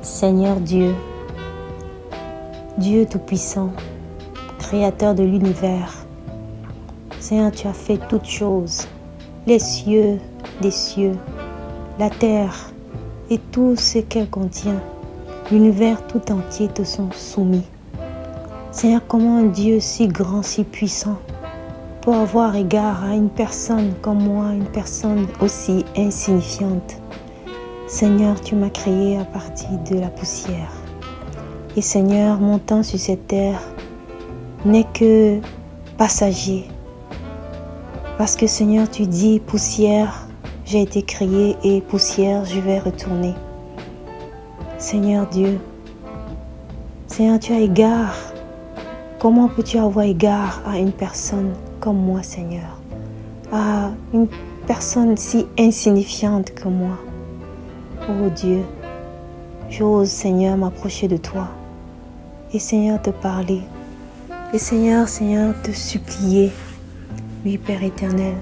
Seigneur Dieu, Dieu Tout-Puissant, Créateur de l'univers, Seigneur, tu as fait toutes choses, les cieux, la terre et tout ce qu'elle contient, l'univers tout entier te sont soumis. Seigneur, comment un Dieu si grand, si puissant peut avoir égard à une personne comme moi, une personne aussi insignifiante. Seigneur, tu m'as créé à partir de la poussière. Et Seigneur, mon temps sur cette terre n'est que passager. Parce que Seigneur, tu dis, poussière, j'ai été créé et poussière, je vais retourner. Seigneur Dieu, Seigneur, tu as égard. Comment peux-tu avoir égard à une personne comme moi, Seigneur? À une personne si insignifiante que moi. Oh Dieu, j'ose, Seigneur, m'approcher de toi. Et Seigneur, te parler. Et Seigneur, te supplier. Oui, Père éternel,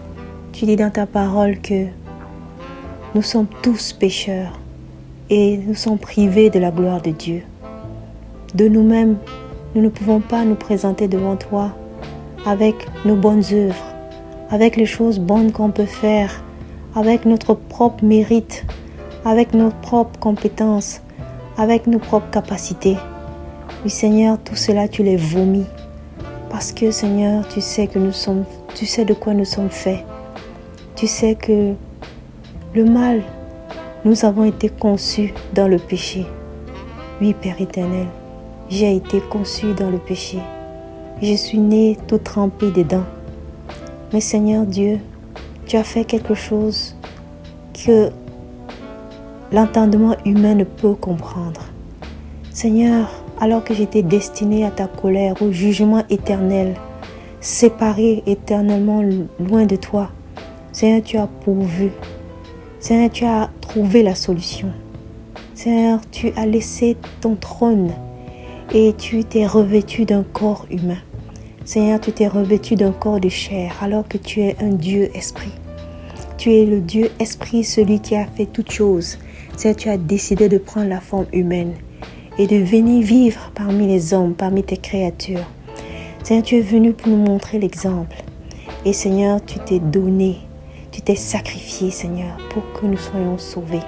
tu dis dans ta parole que nous sommes tous pécheurs et nous sommes privés de la gloire de Dieu. De nous-mêmes, nous ne pouvons pas nous présenter devant toi avec nos bonnes œuvres, avec les choses bonnes qu'on peut faire, avec notre propre mérite, avec nos propres compétences, avec nos propres capacités. Oui, Seigneur, tout cela, tu les vomis. Parce que, Seigneur, tu sais de quoi nous sommes faits. Tu sais que le mal, nous avons été conçus dans le péché. Oui, Père éternel, j'ai été conçu dans le péché. Je suis né tout trempé dedans. Mais Seigneur Dieu, tu as fait quelque chose que l'entendement humain ne peut comprendre. Seigneur, alors que j'étais destiné à ta colère, au jugement éternel, séparé éternellement loin de toi, Seigneur, tu as pourvu. Seigneur, tu as trouvé la solution. Seigneur, tu as laissé ton trône et tu t'es revêtu d'un corps humain. Seigneur, tu t'es revêtu d'un corps de chair alors que tu es un Dieu esprit. Tu es le Dieu esprit, celui qui a fait toutes choses. Seigneur, tu as décidé de prendre la forme humaine et de venir vivre parmi les hommes, parmi tes créatures. Seigneur, tu es venu pour nous montrer l'exemple. Et Seigneur, tu t'es donné, tu t'es sacrifié, Seigneur, pour que nous soyons sauvés.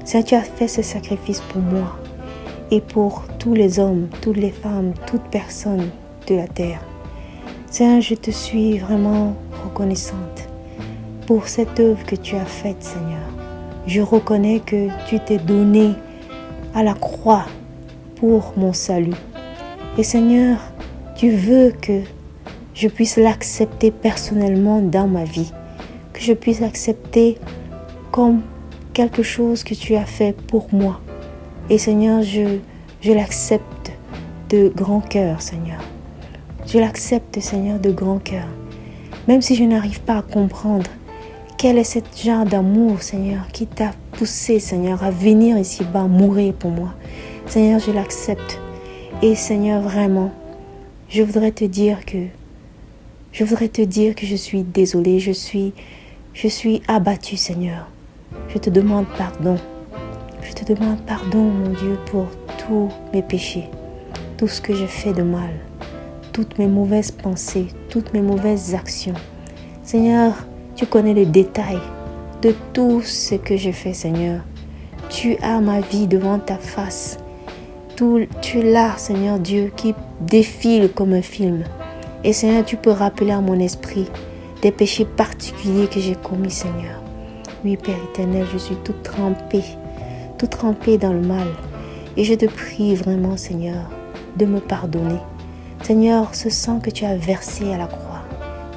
Seigneur, tu as fait ce sacrifice pour moi et pour tous les hommes, toutes les femmes, toutes personnes de la terre. Seigneur, je te suis vraiment reconnaissante pour cette œuvre que tu as faite, Seigneur. Je reconnais que tu t'es donné à la croix pour mon salut. Et Seigneur, tu veux que je puisse l'accepter personnellement dans ma vie, que je puisse l'accepter comme quelque chose que tu as fait pour moi. Et Seigneur, je l'accepte de grand cœur, Seigneur. Je l'accepte, Seigneur, de grand cœur. Même si je n'arrive pas à comprendre quel est ce genre d'amour, Seigneur, qui t'a poussé, Seigneur, à venir ici-bas mourir pour moi. Seigneur, je l'accepte. Et Seigneur, vraiment, je voudrais te dire que je suis désolée, je suis abattue, Seigneur. Je te demande pardon. Je te demande pardon, mon Dieu, pour tous mes péchés, tout ce que j'ai fait de mal, toutes mes mauvaises pensées, toutes mes mauvaises actions. Seigneur, tu connais les détails de tout ce que j'ai fait, Seigneur. Tu as ma vie devant ta face. Tu es là, Seigneur Dieu, qui défile comme un film. Et Seigneur, tu peux rappeler à mon esprit des péchés particuliers que j'ai commis, Seigneur. Oui, Père éternel, je suis toute trempée dans le mal. Et je te prie vraiment, Seigneur, de me pardonner. Seigneur, ce sang que tu as versé à la croix.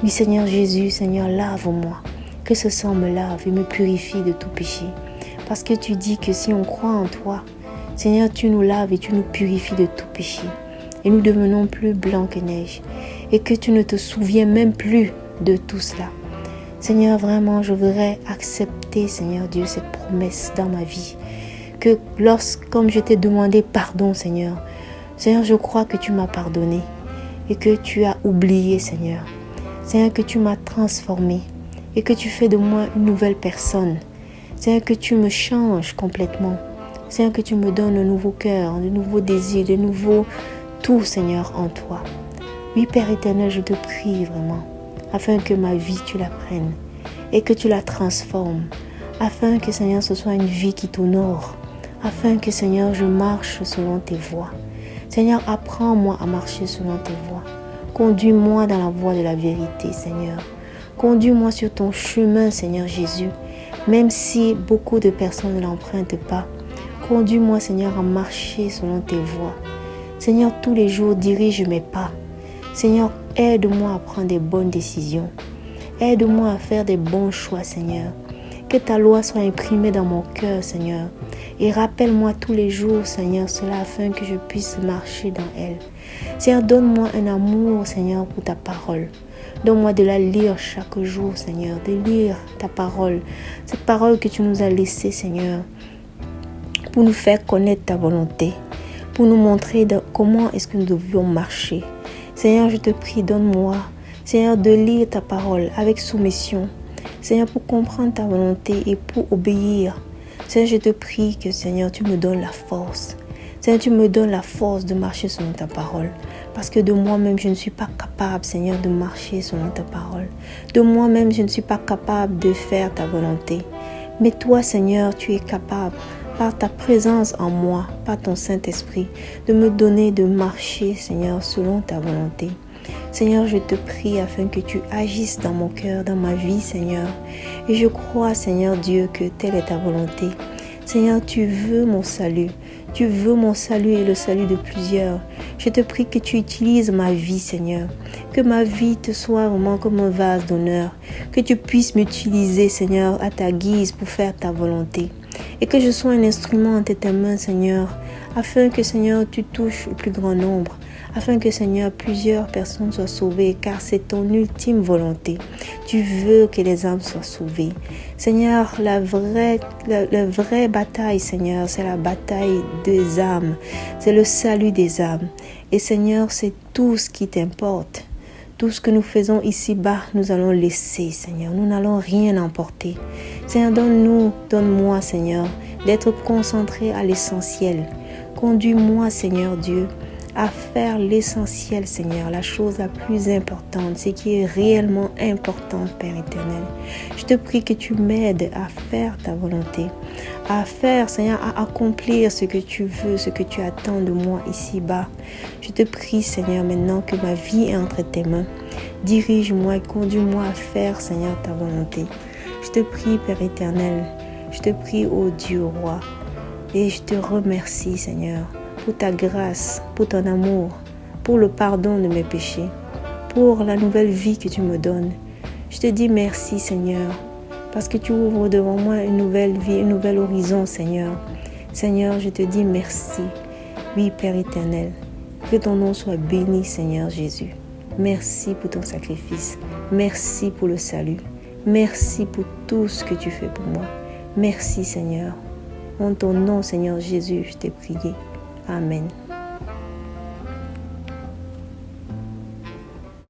Oui, Seigneur Jésus, Seigneur, lave-moi. Que ce sang me lave et me purifie de tout péché. Parce que tu dis que si on croit en toi, Seigneur, tu nous laves et tu nous purifies de tout péché. Et nous devenons plus blancs que neige. Et que tu ne te souviens même plus de tout cela. Seigneur, vraiment, je voudrais accepter, Seigneur Dieu, cette promesse dans ma vie. Que comme je t'ai demandé pardon, Seigneur, je crois que tu m'as pardonné. Et que tu as oublié, Seigneur. Seigneur, que tu m'as transformé. Et que tu fais de moi une nouvelle personne. Seigneur, que tu me changes complètement. Seigneur, que tu me donnes un nouveau cœur, de nouveaux désirs, de nouveaux tout, Seigneur, en toi. Oui, Père éternel, je te prie vraiment, afin que ma vie, tu la prennes et que tu la transformes, afin que, Seigneur, ce soit une vie qui t'honore, afin que, Seigneur, je marche selon tes voies. Seigneur, apprends-moi à marcher selon tes voies. Conduis-moi dans la voie de la vérité, Seigneur. Conduis-moi sur ton chemin, Seigneur Jésus, même si beaucoup de personnes ne l'empruntent pas. Conduis-moi, Seigneur, à marcher selon tes voies. Seigneur, tous les jours, dirige mes pas. Seigneur, aide-moi à prendre des bonnes décisions. Aide-moi à faire des bons choix, Seigneur. Que ta loi soit imprimée dans mon cœur, Seigneur. Et rappelle-moi tous les jours, Seigneur, cela afin que je puisse marcher dans elle. Seigneur, donne-moi un amour, Seigneur, pour ta parole. Donne-moi de la lire chaque jour, Seigneur, de lire ta parole. Cette parole que tu nous as laissée, Seigneur, pour nous faire connaître ta volonté, pour nous montrer comment est-ce que nous devions marcher. Seigneur, je te prie, donne-moi, Seigneur, de lire ta parole avec soumission. Seigneur, pour comprendre ta volonté et pour obéir. Seigneur, je te prie que, Seigneur, tu me donnes la force. Seigneur, tu me donnes la force de marcher selon ta parole. Parce que de moi-même, je ne suis pas capable, Seigneur, de marcher selon ta parole. De moi-même, je ne suis pas capable de faire ta volonté. Mais toi, Seigneur, tu es capable, par ta présence en moi, par ton Saint-Esprit, de me donner de marcher, Seigneur, selon ta volonté. Seigneur, je te prie afin que tu agisses dans mon cœur, dans ma vie, Seigneur. Et je crois, Seigneur Dieu, que telle est ta volonté. Seigneur, tu veux mon salut. Tu veux mon salut et le salut de plusieurs. Je te prie que tu utilises ma vie, Seigneur. Que ma vie te soit vraiment comme un vase d'honneur. Que tu puisses m'utiliser, Seigneur, à ta guise pour faire ta volonté. Et que je sois un instrument entre tes mains, Seigneur, afin que, Seigneur, tu touches au plus grand nombre. Afin que, Seigneur, plusieurs personnes soient sauvées, car c'est ton ultime volonté. Tu veux que les âmes soient sauvées. Seigneur, la vraie bataille, Seigneur, c'est la bataille des âmes. C'est le salut des âmes. Et Seigneur, c'est tout ce qui t'importe. Tout ce que nous faisons ici-bas, nous allons laisser, Seigneur. Nous n'allons rien emporter. Seigneur, donne-moi, Seigneur, d'être concentré à l'essentiel. Conduis-moi, Seigneur Dieu, à faire l'essentiel, Seigneur, la chose la plus importante, ce qui est réellement important, Père éternel. Je te prie que tu m'aides à faire ta volonté, à faire, Seigneur, à accomplir ce que tu veux, ce que tu attends de moi ici-bas. Je te prie, Seigneur, maintenant que ma vie est entre tes mains. Dirige-moi et conduis-moi à faire, Seigneur, ta volonté. Je te prie, Père éternel, je te prie, ô Dieu roi, et je te remercie, Seigneur, pour ta grâce, pour ton amour, pour le pardon de mes péchés, pour la nouvelle vie que tu me donnes. Je te dis merci, Seigneur, parce que tu ouvres devant moi une nouvelle vie, un nouvel horizon, Seigneur. Seigneur, je te dis merci. Oui, Père éternel, que ton nom soit béni, Seigneur Jésus. Merci pour ton sacrifice. Merci pour le salut. Merci pour tout ce que tu fais pour moi. Merci, Seigneur. En ton nom, Seigneur Jésus, je t'ai prié. Amen.